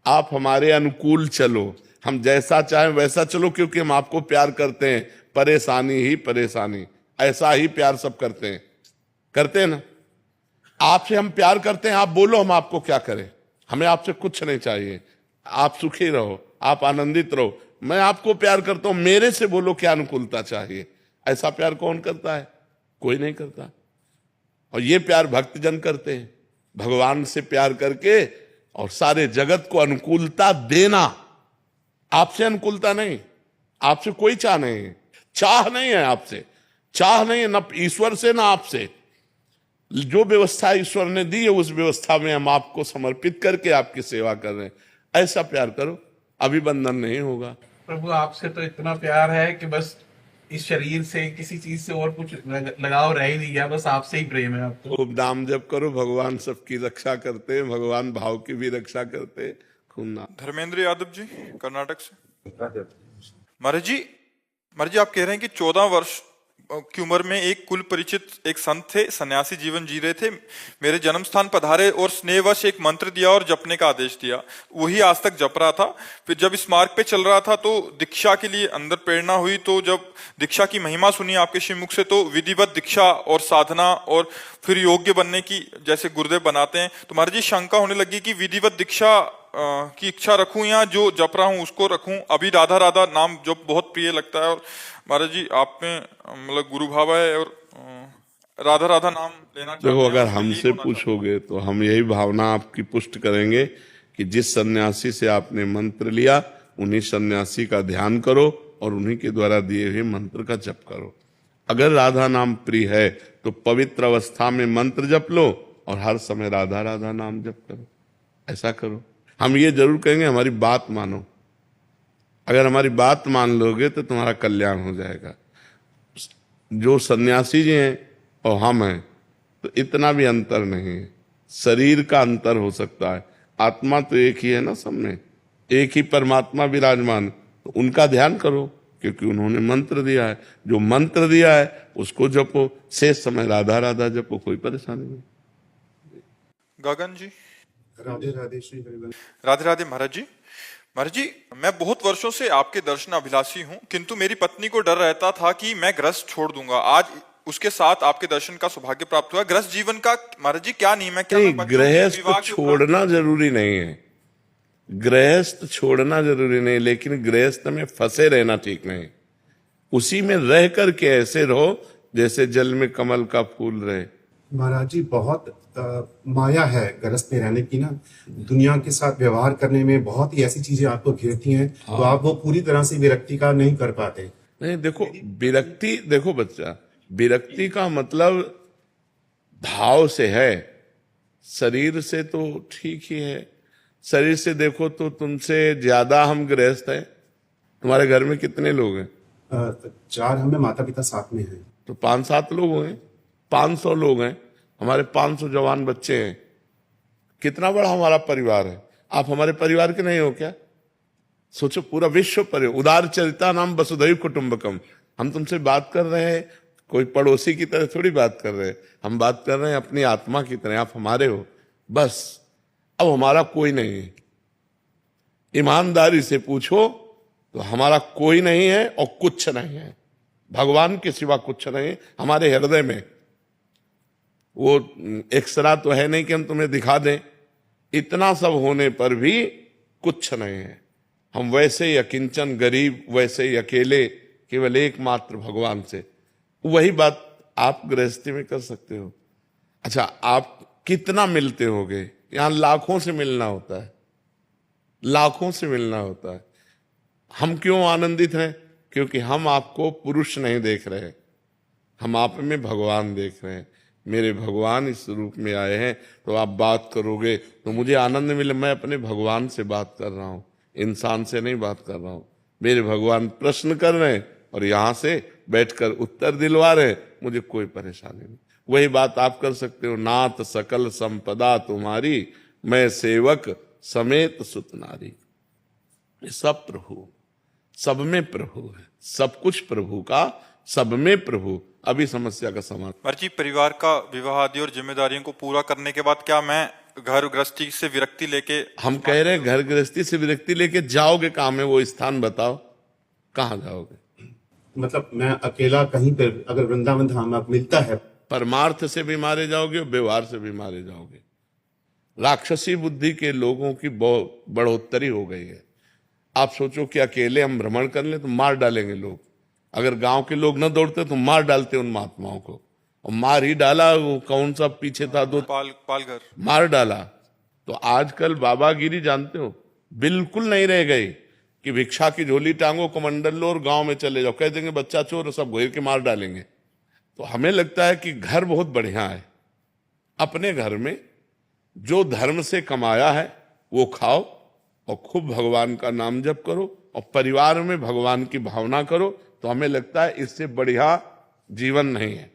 आप हमारे अनुकूल चलो, हम जैसा चाहें वैसा चलो, क्योंकि हम आपको प्यार करते हैं। परेशानी ही परेशानी, ऐसा ही प्यार सब करते हैं ना। आपसे हम प्यार करते हैं, आप बोलो हम आपको क्या करें। हमें आपसे कुछ नहीं चाहिए, आप सुखी रहो, आप आनंदित रहो। मैं आपको प्यार करता हूं, मेरे से बोलो क्या अनुकूलता चाहिए। ऐसा प्यार कौन करता है? कोई नहीं करता। और ये प्यार भक्तजन करते हैं, भगवान से प्यार करके और सारे जगत को अनुकूलता देना। आपसे अनुकूलता नहीं, आपसे कोई चाह नहीं है, चाह नहीं है आपसे, चाह नहीं है न ईश्वर से ना आपसे। जो व्यवस्था ईश्वर ने दी है उस व्यवस्था में हम आपको समर्पित करके आपकी सेवा कर रहे हैं। ऐसा प्यार करो, अभिबंधन नहीं होगा। प्रभु आपसे तो इतना प्यार है कि बस इस शरीर से किसी चीज से और कुछ लगाव रह ही नहीं गया, बस आपसे ही प्रेम है आपको। खूब नाम जप करो, भगवान सबकी रक्षा करते हैं, भगवान भाव की भी रक्षा करते हैं। खूब नाम। धर्मेंद्र यादव जी, कर्नाटक से। महाराज जी आप कह रहे हैं कि 14 वर्ष की उम्र में एक कुल परिचित एक संत थे, सन्यासी जीवन जी रहे थे। मेरे जन्म स्थान पधारे और स्नेहवश एक मंत्र दिया और जपने का आदेश दिया। वही आज तक जप रहा था। फिर जब इस मार्ग पे चल रहा था तो दीक्षा के लिए अंदर प्रेरणा हुई। तो जब दीक्षा की महिमा सुनी आपके श्रीमुख से, तो विधिवत दीक्षा और साधना और फिर योग्य बनने की जैसे गुरुदेव बनाते हैं, तो महाराज जी शंका होने लगी कि विधिवत दीक्षा की इच्छा रखूं या जो जप रहा हूं उसको रखूं। अभी राधा राधा नाम जो बहुत प्रिय लगता है, और महाराज जी आप में मतलब गुरु भाव है और राधा राधा नाम लेना चाहते हैं। देखो, अगर हमसे पूछोगे तो हम यही भावना आपकी पुष्ट करेंगे कि जिस सन्यासी से आपने मंत्र लिया उन्हीं सन्यासी का ध्यान करो और उन्हीं के द्वारा दिए हुए मंत्र का जप करो। अगर राधा नाम प्रिय है तो पवित्र अवस्था में मंत्र जप लो और हर समय राधा राधा नाम जप करो। ऐसा करो। हम ये जरूर कहेंगे हमारी बात मानो। अगर हमारी बात मान लोगे तो तुम्हारा कल्याण हो जाएगा। जो सन्यासी जी हैं और हम हैं तो इतना भी अंतर नहीं है। शरीर का अंतर हो सकता है, आत्मा तो एक ही है ना सब में, एक ही परमात्मा विराजमान। तो उनका ध्यान करो क्योंकि उन्होंने मंत्र दिया है। जो मंत्र दिया है उसको जपो, शेष समय राधा राधा जपो, कोई परेशानी नहीं। गगन जी। राधे राधे श्री हरिवंश। राधे राधे महाराज जी। महाराज जी मैं बहुत वर्षों से आपके दर्शन अभिलाषी हूँ, किंतु मेरी पत्नी को डर रहता था कि मैं गृहस्थ छोड़ दूंगा। आज उसके साथ आपके दर्शन का सौभाग्य प्राप्त हुआ। गृहस्थ जीवन का महाराज जी क्या नियम है? क्या गृहस्थ छोड़ना जरूरी नहीं है, गृहस्थ छोड़ना जरूरी नहीं, लेकिन गृहस्थ में फंसे रहना ठीक नहीं। उसी में रह करके ऐसे रहो जैसे जल में कमल का फूल रहे। महाराज जी बहुत माया है गृहस्थ में रहने की ना, दुनिया के साथ व्यवहार करने में बहुत ही ऐसी चीजें आपको घेरती हैं। तो आप वो पूरी तरह से विरक्ति का नहीं कर पाते। नहीं, देखो विरक्ति, देखो बच्चा, विरक्ति का मतलब भाव से है, शरीर से तो ठीक ही है। शरीर से देखो तो तुमसे ज्यादा हम गृहस्थ हैं। तुम्हारे घर में कितने लोग हैं? 4 हमें माता पिता साथ में हैं। तो 5-7 लोग हैं, 500 लोग हैं। हमारे 500 जवान बच्चे हैं। कितना बड़ा हमारा परिवार है। आप हमारे परिवार के नहीं हो क्या? सोचो, पूरा विश्व परिवार। उदार चरिता नाम वसुधैव कुटुंबकम। हम तुमसे बात कर रहे हैं, कोई पड़ोसी की तरह थोड़ी बात कर रहे हैं। हम बात कर रहे हैं अपनी आत्मा की तरह। आप हमारे हो बस। अब हमारा कोई नहीं है। ईमानदारी से पूछो तो हमारा कोई नहीं है और कुछ नहीं है। भगवान के सिवा कुछ नहीं हमारे हृदय में। वो एक्सरा तो है नहीं कि हम तुम्हें दिखा दें। इतना सब होने पर भी कुछ नहीं है। हम वैसे ही अकिंचन गरीब, वैसे ही अकेले, केवल एकमात्र भगवान से। वही बात आप गृहस्थी में कर सकते हो। अच्छा, आप कितना मिलते होगे? यहां लाखों से मिलना होता है, लाखों से मिलना होता है। हम क्यों आनंदित हैं? क्योंकि हम आपको पुरुष नहीं देख रहे, हम आप में भगवान देख रहे हैं। मेरे भगवान इस रूप में आए हैं, तो आप बात करोगे तो मुझे आनंद मिले। मैं अपने भगवान से बात कर रहा हूं, इंसान से नहीं बात कर रहा हूं। मेरे भगवान प्रश्न कर रहे हैं और यहां से बैठकर उत्तर दिलवा रहे हैं, मुझे कोई परेशानी नहीं। वही बात आप कर सकते हो, नाथ सकल संपदा तुम्हारी, मैं सेवक समेत सुत नारी। ये सब प्रभु, सब में प्रभु है, सब कुछ प्रभु का, सब में प्रभु। अभी समस्या का समाधान। महाराज जी, परिवार का विवाह आदि और जिम्मेदारियों को पूरा करने के बाद क्या मैं घर गृहस्थी से विरक्ति लेके? हम कह रहे हैं घर गृहस्थी से विरक्ति लेके जाओगे कहां में, वो स्थान बताओ, कहां जाओगे? मतलब मैं अकेला कहीं पर अगर वृंदावन धाम आप मिलता है, परमार्थ से भी मारे जाओगे और व्यवहार से भी मारे जाओगे। राक्षसी बुद्धि के लोगों की बढ़ोतरी हो गई है। आप सोचो कि अकेले हम भ्रमण कर ले तो मार डालेंगे लोग। अगर गांव के लोग न दौड़ते तो मार डालते उन महात्माओं को, और मार ही डाला। वो कौन सा पीछे था, दो पालघर मार डाला। तो आजकल बाबागिरी जानते हो, बिल्कुल नहीं रह गई कि भिक्षा की झोली टांगो, कमंडल लो और गांव में चले जाओ, कह देंगे बच्चा चोर, सब घेर के मार डालेंगे। तो हमें लगता है कि घर बहुत बढ़िया है। अपने घर में जो धर्म से कमाया है वो खाओ और खूब भगवान का नाम जप करो, और परिवार में भगवान की भावना करो। तो हमें लगता है इससे बढ़िया जीवन नहीं है।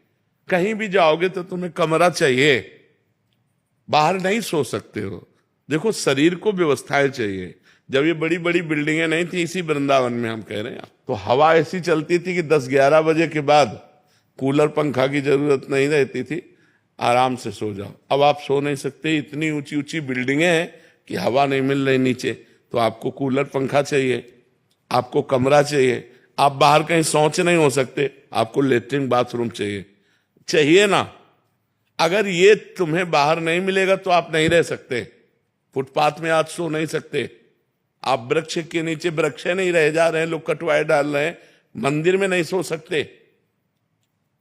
कहीं भी जाओगे तो तुम्हें कमरा चाहिए, बाहर नहीं सो सकते हो। देखो, शरीर को व्यवस्थाएं चाहिए। जब ये बड़ी बड़ी बिल्डिंगें नहीं थी, इसी वृंदावन में हम कह रहे हैं, तो हवा ऐसी चलती थी कि 10-11 बजे के बाद कूलर पंखा की जरूरत नहीं रहती थी, आराम से सो जाओ। अब आप सो नहीं सकते, इतनी ऊंची ऊंची बिल्डिंगें हैं कि हवा नहीं मिल रही नीचे, तो आपको कूलर पंखा चाहिए, आपको कमरा चाहिए। आप बाहर कहीं शौच नहीं हो सकते, आपको लेटरिन बाथरूम चाहिए ना। अगर ये तुम्हें बाहर नहीं मिलेगा तो आप नहीं रह सकते। फुटपाथ में आज सो नहीं सकते, आप वृक्ष के नीचे, वृक्ष नहीं रह जा रहे हैं, लोग कटवाए डाल रहे हैं, मंदिर में नहीं सो सकते।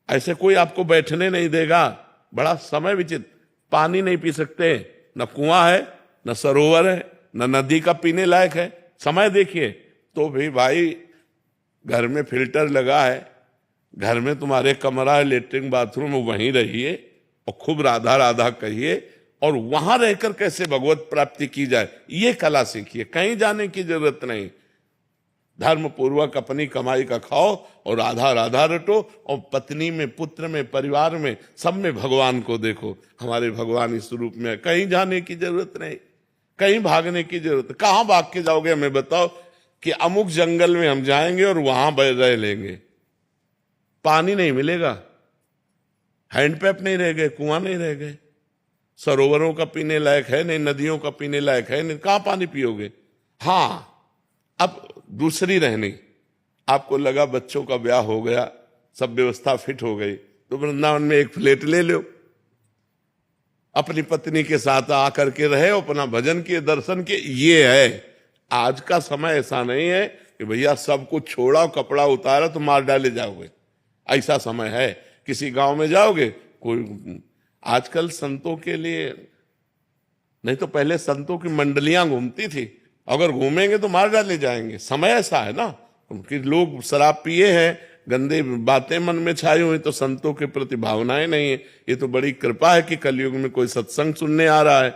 ऐसे कोई आपको बैठने नहीं देगा। बड़ा समय विचित्र। पानी नहीं पी सकते, न कुआं है, न सरोवर है, न नदी का पीने लायक है। समय देखिए। तो भी भाई, घर में फिल्टर लगा है, घर में तुम्हारे कमरा है, लेटरिन बाथरूम, वहीं रहिए और खूब राधा राधा कहिए, और वहां रहकर कैसे भगवत प्राप्ति की जाए ये कला सीखिए। कहीं जाने की जरूरत नहीं। धर्म पूर्वक अपनी कमाई का खाओ और राधा राधा रटो, और पत्नी में, पुत्र में, परिवार में, सब में भगवान को देखो। हमारे भगवान इस रूप में। कहीं जाने की जरूरत नहीं, कहीं भागने की जरूरत। कहां भाग के जाओगे हमें बताओ कि अमुक जंगल में हम जाएंगे और वहां रह लेंगे, पानी नहीं मिलेगा, हैंडपैप नहीं रह गए, कुआं नहीं रह गए, सरोवरों का पीने लायक है नहीं, नदियों का पीने लायक है नहीं, कहां पानी पियोगे? हाँ, अब दूसरी रहनी। आपको लगा बच्चों का ब्याह हो गया, सब व्यवस्था फिट हो गई, तो वृंदावन में एक फ्लैट ले लो, अपनी पत्नी के साथ आकर के रहे, अपना भजन किए, दर्शन किए। ये है आज का समय। ऐसा नहीं है कि भैया सब कुछ छोड़ा, कपड़ा उतारा तो मार डाले जाओगे, ऐसा समय है। किसी गांव में जाओगे, कोई आजकल संतों के लिए नहीं तो पहले संतों की मंडलियां घूमती थी, अगर घूमेंगे तो मार डाले जाएंगे। समय ऐसा है ना कि लोग शराब पिए हैं, गंदे बातें मन में छाई हुई, तो संतों के प्रति भावनाएं नहीं है। ये तो बड़ी कृपा है कि कलयुग में कोई सत्संग सुनने आ रहा है,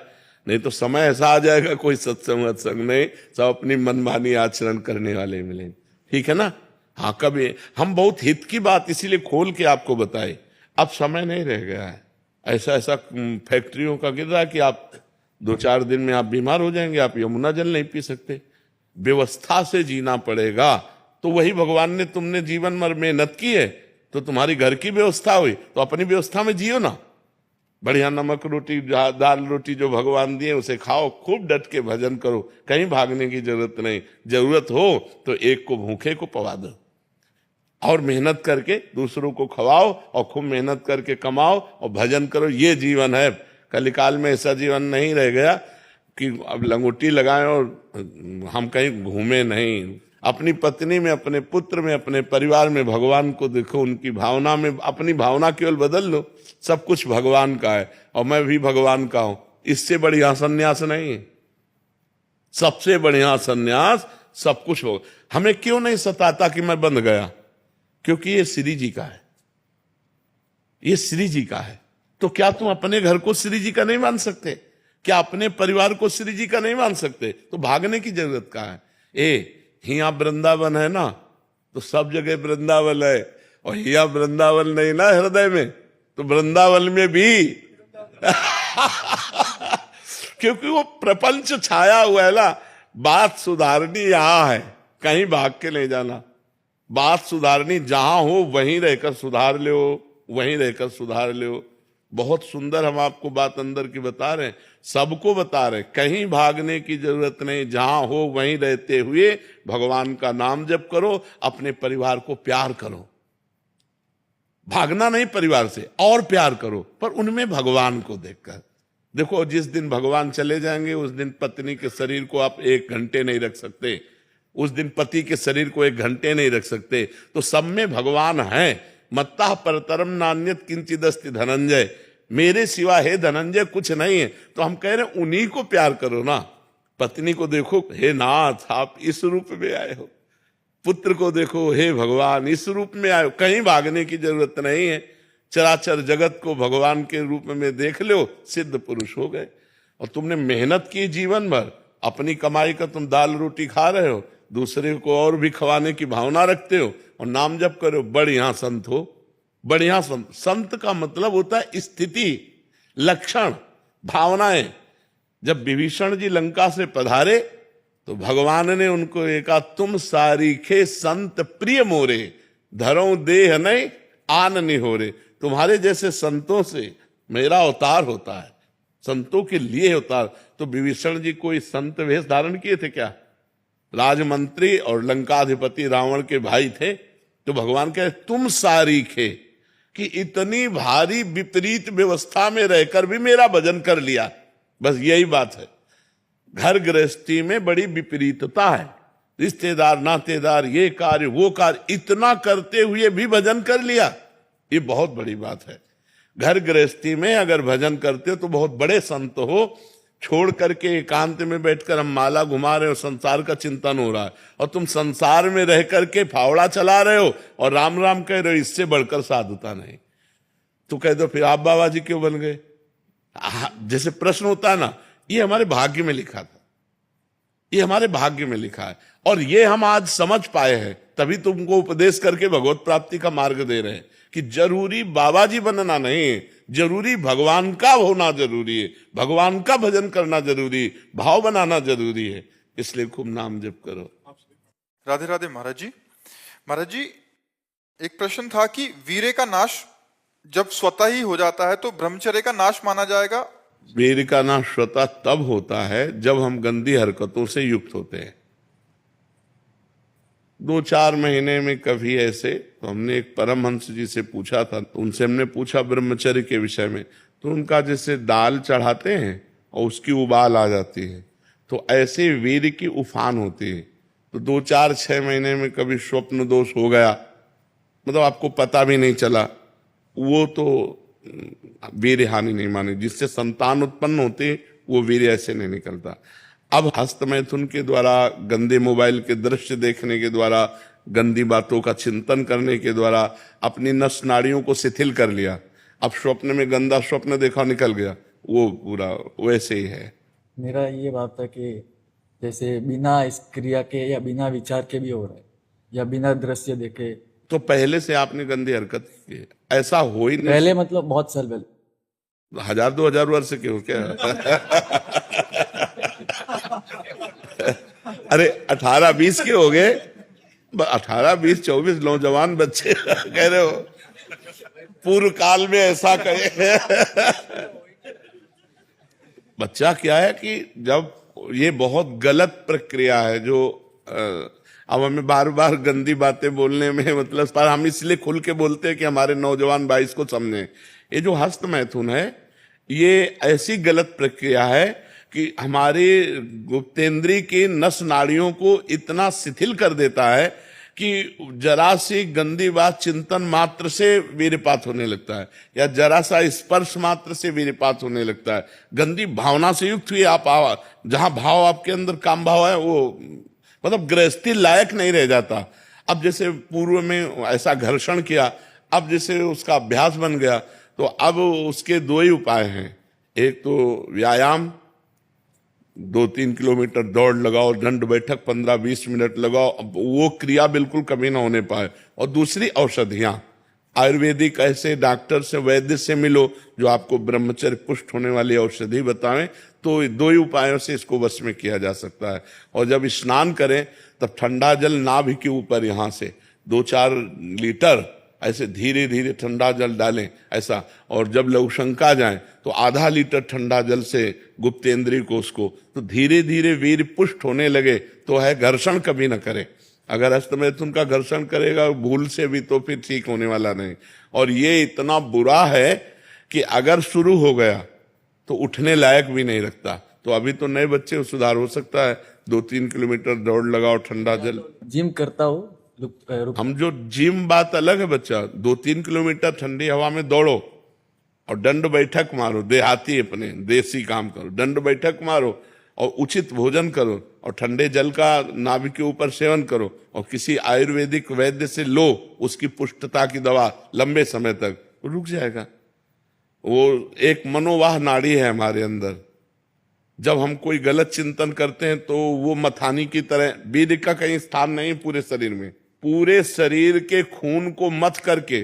नहीं तो समय ऐसा आ जाएगा कोई सत्संग नहीं, सब अपनी मनमानी आचरण करने वाले मिलेंगे। ठीक है ना? हाँ, कभी हम बहुत हित की बात इसीलिए खोल के आपको बताए। अब समय नहीं रह गया है। ऐसा ऐसा फैक्ट्रियों का गिर रहा है कि आप 2-4 दिन में आप बीमार हो जाएंगे, आप यमुना जल नहीं पी सकते। व्यवस्था से जीना पड़ेगा। तो वही भगवान ने, तुमने जीवन भर मेहनत की है तो तुम्हारी घर की व्यवस्था हुई, तो अपनी व्यवस्था में जियो ना। बढ़िया नमक रोटी, दाल रोटी जो भगवान दिए उसे खाओ, खूब डट के भजन करो, कहीं भागने की जरूरत नहीं। जरूरत हो तो एक को भूखे को पवा दो, और मेहनत करके दूसरों को खवाओ, और खूब मेहनत करके कमाओ और भजन करो। ये जीवन है। कलिकाल में ऐसा जीवन नहीं रह गया कि अब लंगोटी लगाएं और हम कहीं घूमे नहीं। अपनी पत्नी में, अपने पुत्र में, अपने परिवार में भगवान को देखो, उनकी भावना में अपनी भावना केवल बदल लो। सब कुछ भगवान का है और मैं भी भगवान का हूं। इससे बढ़िया संन्यास नहीं है। सबसे बढ़िया संन्यास सब कुछ हो। हमें क्यों नहीं सताता कि मैं बंध गया? क्योंकि ये श्री जी का है, ये श्री जी का है। तो क्या तुम अपने घर को श्री जी का नहीं मान सकते? क्या अपने परिवार को श्री जी का नहीं मान सकते? तो भागने की जरूरत कहाँ है? हिया वृंदावन है ना, तो सब जगह वृंदावन है, और हिया वृंदावन नहीं ना हृदय में, तो वृंदावन में भी क्योंकि वो प्रपंच छाया हुआ है ना। बात सुधारनी यहां है, कहीं भाग के ले जाना। बात सुधारनी जहां हो वहीं रहकर सुधार लो, वहीं रहकर सुधार लो। बहुत सुंदर हम आपको बात अंदर की बता रहे हैं, सबको बता रहे, कहीं भागने की जरूरत नहीं, जहां हो वहीं रहते हुए भगवान का नाम जप करो, अपने परिवार को प्यार करो। भागना नहीं परिवार से, और प्यार करो, पर उनमें भगवान को देखकर। देखो, जिस दिन भगवान चले जाएंगे उस दिन पत्नी के शरीर को आप 1 घंटे नहीं रख सकते, उस दिन पति के शरीर को 1 घंटे नहीं रख सकते। तो सब में भगवान है। मत्ता परतरम नान्यत किंचिदस्ति धनंजय, मेरे सिवा हे धनंजय कुछ नहीं है। तो हम कह रहे हैं उन्हीं को प्यार करो ना। पत्नी को देखो, हे नाथ आप इस रूप में आए हो। पुत्र को देखो, हे भगवान इस रूप में आए हो। कहीं भागने की जरूरत नहीं है। चराचर जगत को भगवान के रूप में देख लो, सिद्ध पुरुष हो गए। और तुमने मेहनत की जीवन भर, अपनी कमाई का तुम दाल रोटी खा रहे हो, दूसरे को और भी खवाने की भावना रखते हो, और नाम जप करो, बढ़िया संत हो, बढ़िया संत। संत का मतलब होता है स्थिति, लक्षण, भावनाएं। जब विभीषण जी लंका से पधारे तो भगवान ने उनको कहा, तुम सारीखे संत प्रिय मोरे, धरो देह नहीं आन निहोरे। तुम्हारे जैसे संतों से मेरा अवतार होता है, संतों के लिए अवतार। तो विभीषण जी कोई संत वेश धारण किए थे क्या? राजमंत्री और लंकाधिपति रावण के भाई थे। तो भगवान कहे तुम सारीखे, कि इतनी भारी विपरीत व्यवस्था में रहकर भी मेरा भजन कर लिया। बस यही बात है। घर गृहस्थी में बड़ी विपरीतता है, रिश्तेदार नातेदार, ये कार्य वो कार्य, इतना करते हुए भी भजन कर लिया, ये बहुत बड़ी बात है। घर गृहस्थी में अगर भजन करते हो तो बहुत बड़े संत हो। छोड़ करके एकांत में बैठकर हम माला घुमा रहे हो, संसार का चिंतन हो रहा है, और तुम संसार में रह करके फावड़ा चला रहे हो और राम राम कह रहे हो, इससे बढ़कर साधुता नहीं। तो कह दो फिर आप बाबा जी क्यों बन गए? जैसे प्रश्न होता है ना, ये हमारे भाग्य में लिखा था, ये हमारे भाग्य में लिखा है, और ये हम आज समझ पाए हैं, तभी तुमको उपदेश करके भगवत प्राप्ति का मार्ग दे रहे हैं कि जरूरी बाबा जी बनना नहीं है, जरूरी भगवान का होना जरूरी है, भगवान का भजन करना जरूरी, भाव बनाना जरूरी है। इसलिए खूब नाम जप करो। राधे राधे महाराज जी। महाराज जी, एक प्रश्न था कि वीर्य का नाश जब स्वतः ही हो जाता है तो ब्रह्मचर्य का नाश माना जाएगा? वीर्य का नाश स्वतः तब होता है जब हम गंदी हरकतों से युक्त होते हैं। 2-4 महीने में कभी ऐसे, तो हमने एक परमहंस जी से पूछा था, तो उनसे हमने पूछा ब्रह्मचर्य के विषय में, तो उनका जैसे दाल चढ़ाते हैं और उसकी उबाल आ जाती है, तो ऐसे वीर्य की उफान होती है। तो 2-4-6 महीने में कभी स्वप्न दोष हो गया, मतलब आपको पता भी नहीं चला, वो तो वीर्य हानि नहीं मानी। जिससे संतान उत्पन्न होती वो वीर्य ऐसे नहीं निकलता। अब हस्त मैथुन के द्वारा, गंदे मोबाइल के दृश्य देखने के द्वारा, गंदी बातों का चिंतन करने के द्वारा अपनी नस नाड़ियों को शिथिल कर लिया। अब स्वप्न में गंदा स्वप्न देखा, निकल गया, वो पूरा वैसे ही है। मेरा ये बात था कि जैसे बिना इस क्रिया के या बिना विचार के भी हो रहा है, या बिना दृश्य देखे। तो पहले से आपने गंदी हरकत की, ऐसा हो ही नहीं। पहले मतलब बहुत साल पहले, 1000-2000 वर्ष के हो क्या? अरे 18-20 के हो गए, 18-20-24 नौजवान बच्चे कह रहे हो पूर्व काल में ऐसा कहे। बच्चा क्या है कि जब ये बहुत गलत प्रक्रिया है जो अब हमें बार बार गंदी बातें बोलने में मतलब, पर हम इसलिए खुल के बोलते हैं कि हमारे नौजवान भाई इसको समझें। ये जो हस्त मैथुन है, ये ऐसी गलत प्रक्रिया है कि हमारे गुप्तेंद्री की नस नाड़ियों को इतना शिथिल कर देता है कि जरा सी गंदी बात चिंतन मात्र से वीर्यपात होने लगता है, या जरा सा स्पर्श मात्र से वीर्यपात होने लगता है। गंदी भावना से युक्त हुई आप जहां भाव आपके अंदर काम भाव है, वो मतलब गृहस्थी लायक नहीं रह जाता। अब जैसे पूर्व में ऐसा घर्षण किया, अब जैसे उसका अभ्यास बन गया, तो अब उसके दो ही उपाय हैं, एक तो व्यायाम, 2-3 किलोमीटर दौड़ लगाओ, दंड बैठक 15-20 मिनट लगाओ, अब वो क्रिया बिल्कुल कभी ना होने पाए। और दूसरी औषधियां, आयुर्वेदिक ऐसे डॉक्टर से, वैद्य से मिलो जो आपको ब्रह्मचर्य पुष्ट होने वाली औषधि बताएं, तो दो ही उपायों से इसको वश में किया जा सकता है। और जब स्नान करें तब ठंडा जल नाभि के ऊपर यहाँ से 2-4 लीटर ऐसे धीरे धीरे ठंडा जल डालें ऐसा, और जब लघुशंका जाए तो आधा लीटर ठंडा जल से गुप्तेंद्रिय कोष को, तो धीरे धीरे वीर पुष्ट होने लगे तो है घर्षण कभी न करे। अगर हस्तमैथुन का घर्षण करेगा भूल से भी तो फिर ठीक होने वाला नहीं। और ये इतना बुरा है कि अगर शुरू हो गया तो उठने लायक भी नहीं रखता। तो अभी तो नए बच्चे को सुधार हो सकता है, 2-3 किलोमीटर दौड़ लगाओ, ठंडा जल। जिम करता हूँ, हम जो जिम बात अलग है बच्चा, 2-3 किलोमीटर ठंडी हवा में दौड़ो और दंड बैठक मारो, देहाती अपने देसी काम करो, दंड बैठक मारो और उचित भोजन करो और ठंडे जल का नाभि के ऊपर सेवन करो और किसी आयुर्वेदिक वैद्य से लो उसकी पुष्टता की दवा लंबे समय तक, रुक जाएगा। वो एक मनोवाह नाड़ी है हमारे अंदर, जब हम कोई गलत चिंतन करते हैं तो वो मथानी की तरह, वीर्य का कहीं स्थान नहीं पूरे शरीर में, पूरे शरीर के खून को मथ करके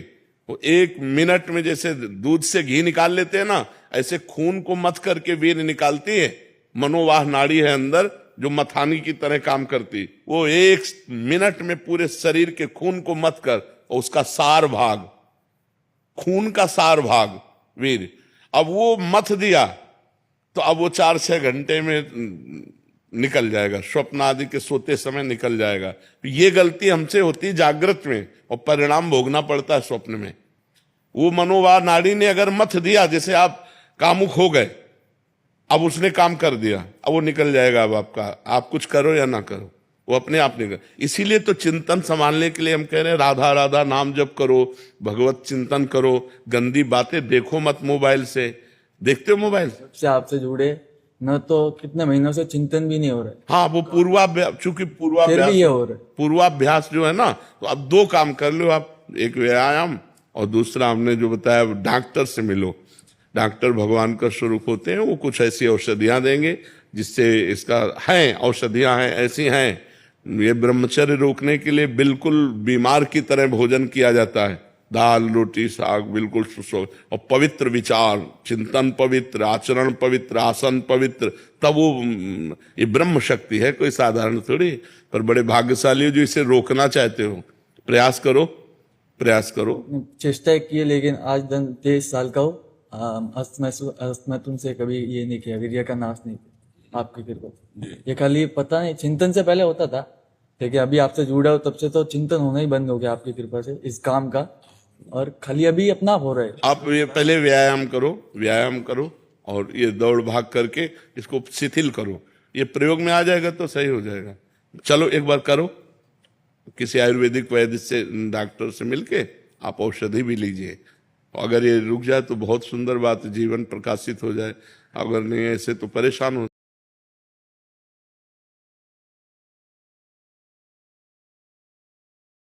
वो 1 मिनट में जैसे दूध से घी निकाल लेते हैं ना, ऐसे खून को मथ करके वीर्य निकालती है। मनोवाह नाड़ी है अंदर जो मथानी की तरह काम करती, वो 1 मिनट में पूरे शरीर के खून को मथ कर, और उसका सार भाग, खून का सार भाग वीर, अब वो मथ दिया तो अब वो 4-6 घंटे में निकल जाएगा, स्वप्न आदि के सोते समय निकल जाएगा। ये गलती हमसे होती जागृत में और परिणाम भोगना पड़ता है स्वप्न में। वो मनोवाह नाड़ी ने अगर मथ दिया, जैसे आप कामुक हो गए, अब उसने काम कर दिया, अब वो निकल जाएगा। अब आपका, आप कुछ करो या ना करो, वो अपने आप निकल। इसीलिए तो चिंतन संभालने के लिए हम कह रहे हैं राधा राधा नाम जप करो, भगवत चिंतन करो, गंदी बातें देखो मत मोबाइल से। देखते हो मोबाइल से आपसे जुड़े न तो कितने महीनों से चिंतन भी नहीं हो रहा है, हाँ, वो पूर्वाभ्यास, चूंकि फिर भी पूर्वाभ्यास, ये हो रहा है। पूर्वाभ्यास जो है ना, तो अब 2 काम कर लो आप, एक व्यायाम और दूसरा हमने जो बताया डॉक्टर से मिलो। डॉक्टर भगवान का स्वरूप होते हैं, वो कुछ ऐसी औषधियां देंगे जिससे इसका है, औषधियां हैं ऐसी हैं। ये ब्रह्मचर्य रोकने के लिए बिल्कुल बीमार की तरह भोजन किया जाता है, दाल रोटी साग बिल्कुल सुसो, और पवित्र विचार, चिंतन पवित्र, आचरण पवित्र, आसन पवित्र, तब वो ये ब्रह्म शक्ति है, कोई साधारण थोड़ी। पर बड़े भाग्यशाली हो जो इसे रोकना चाहते हो, प्रयास करो, प्रयास करो। चेष्टा की है, लेकिन आज 23 साल का हूँ, अस्तमैथुन से कभी ये नहीं किया, वीर्य का नाश नहीं किया, आपकी कृपा। ये खाली पता नहीं, चिंतन से पहले होता था, लेकिन अभी आपसे जुड़ा हो तब से तो चिंतन होना ही बंद हो गया आपकी कृपा से इस काम का, और खाली अभी अपना हो रहा है। आप ये पहले व्यायाम करो, व्यायाम करो और ये दौड़ भाग करके इसको शिथिल करो, ये प्रयोग में आ जाएगा तो सही हो जाएगा। चलो एक बार करो, किसी आयुर्वेदिक वैद्य से, डॉक्टर से मिलके आप औषधि भी लीजिए। अगर ये रुक जाए तो बहुत सुंदर बात, जीवन प्रकाशित हो जाए। अगर नहीं ऐसे तो परेशान हो।